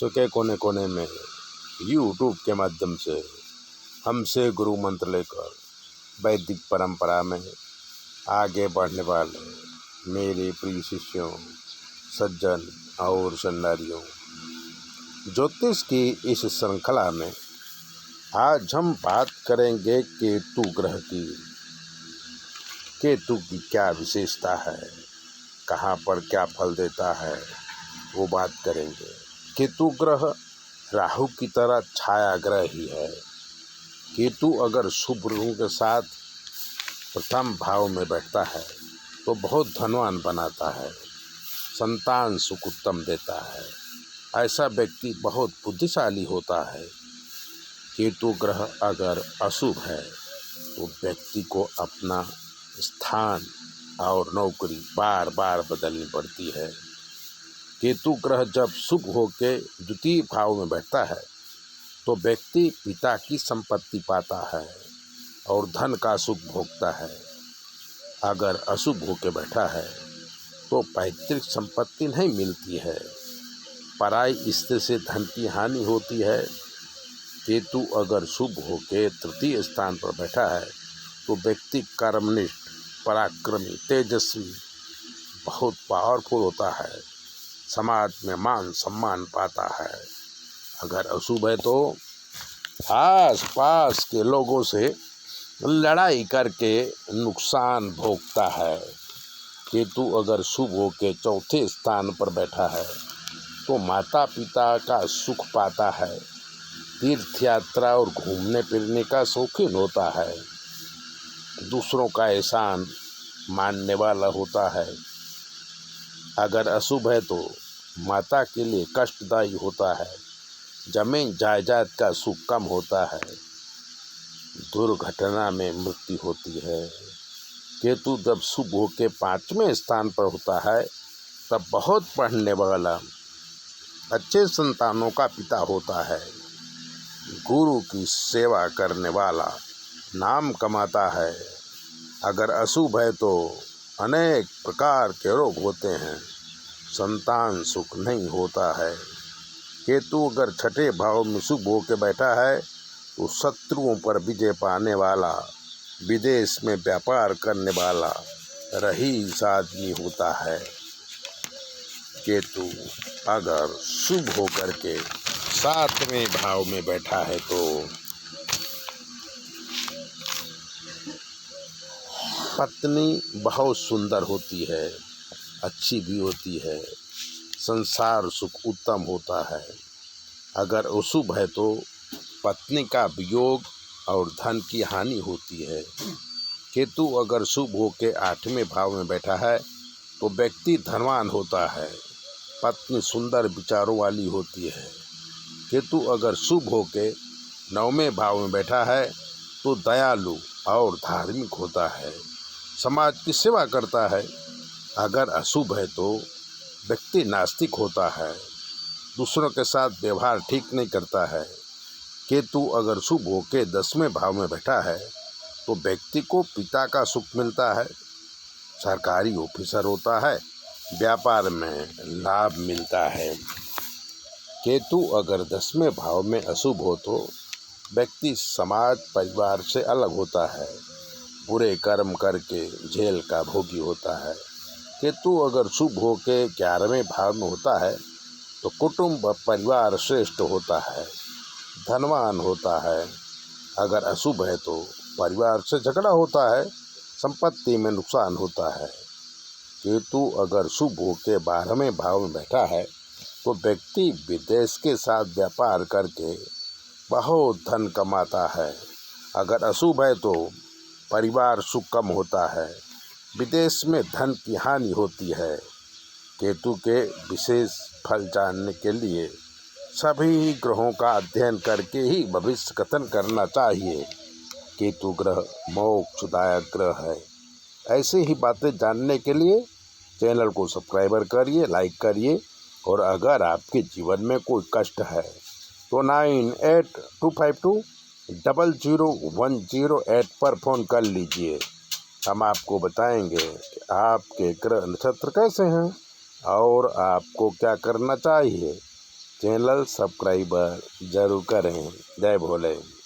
विश्व के कोने कोने में यूट्यूब के माध्यम से हमसे गुरु मंत्र लेकर वैदिक परंपरा में आगे बढ़ने वाले मेरे प्रिय शिष्यों, सज्जन और सन्नारियों, ज्योतिष की इस श्रृंखला में आज हम बात करेंगे केतु ग्रह की। केतु की क्या विशेषता है, कहाँ पर क्या फल देता है, वो बात करेंगे। केतु ग्रह राहु की तरह छाया ग्रह ही है। केतु अगर शुभ ग्रहों के साथ प्रथम भाव में बैठता है तो बहुत धनवान बनाता है, संतान सुख उत्तम देता है। ऐसा व्यक्ति बहुत बुद्धिशाली होता है। केतु ग्रह अगर अशुभ है तो व्यक्ति को अपना स्थान और नौकरी बार बार बदलनी पड़ती है। केतु ग्रह जब शुभ होकर द्वितीय भाव में बैठता है तो व्यक्ति पिता की संपत्ति पाता है और धन का सुख भोगता है। अगर अशुभ होकर बैठा है तो पैतृक संपत्ति नहीं मिलती है, पराई स्त्री से धन की हानि होती है। केतु अगर शुभ होकर तृतीय स्थान पर बैठा है तो व्यक्ति कर्मनिष्ठ, पराक्रमी, तेजस्वी, बहुत पावरफुल होता है, समाज में मान सम्मान पाता है। अगर अशुभ है तो आस पास के लोगों से लड़ाई करके नुकसान भोगता है। केतु अगर शुभ होकर चौथे स्थान पर बैठा है तो माता पिता का सुख पाता है, तीर्थ यात्रा और घूमने फिरने का शौकीन होता है, दूसरों का एहसान मानने वाला होता है। अगर अशुभ है तो माता के लिए कष्टदायी होता है, जमीन जायदाद का सुख कम होता है, दुर्घटना में मृत्यु होती है। केतु जब शुभ होकर पांचवें स्थान पर होता है तब बहुत पढ़ने वाला, अच्छे संतानों का पिता होता है, गुरु की सेवा करने वाला, नाम कमाता है। अगर अशुभ है तो अनेक प्रकार के रोग होते हैं, संतान सुख नहीं होता है। केतु अगर छठे भाव में शुभ होकर बैठा है तो शत्रुओं पर विजय पाने वाला, विदेश में व्यापार करने वाला रईस आदमी होता है। केतु अगर शुभ होकर के सातवें भाव में बैठा है तो पत्नी बहुत सुंदर होती है, अच्छी भी होती है, संसार सुख उत्तम होता है। अगर अशुभ है तो पत्नी का वियोग और धन की हानि होती है। केतु अगर शुभ होकर आठवें भाव में बैठा है तो व्यक्ति धनवान होता है, पत्नी सुंदर विचारों वाली होती है। केतु अगर शुभ होकर नौवें भाव में बैठा है तो दयालु और धार्मिक होता है, समाज की सेवा करता है। अगर अशुभ है तो व्यक्ति नास्तिक होता है, दूसरों के साथ व्यवहार ठीक नहीं करता है। केतु अगर शुभ होकर 10वें भाव में बैठा है तो व्यक्ति को पिता का सुख मिलता है, सरकारी ऑफिसर होता है, व्यापार में लाभ मिलता है। केतु अगर 10वें भाव में अशुभ हो तो व्यक्ति समाज परिवार से अलग होता है, बुरे कर्म करके जेल का भोगी होता है। केतु अगर शुभ होकर 11वें भाव में होता है तो कुटुंब परिवार श्रेष्ठ होता है, धनवान होता है। अगर अशुभ है तो परिवार से झगड़ा होता है, संपत्ति में नुकसान होता है। केतु अगर शुभ होकर 12वें भाव में बैठा है तो व्यक्ति विदेश के साथ व्यापार करके बहुत धन कमाता है। अगर अशुभ है तो परिवार सुख कम होता है, विदेश में धन की हानि होती है। केतु के विशेष फल जानने के लिए सभी ग्रहों का अध्ययन करके ही भविष्य कथन करना चाहिए। केतु ग्रह मोक्षदायक ग्रह है। ऐसे ही बातें जानने के लिए चैनल को सब्सक्राइबर करिए, लाइक करिए, और अगर आपके जीवन में कोई कष्ट है तो 9825200108 पर फ़ोन कर लीजिए। हम आपको बताएंगे कि आपके ग्रह नक्षत्र कैसे हैं और आपको क्या करना चाहिए। चैनल सब्सक्राइबर जरूर करें। जय भोले।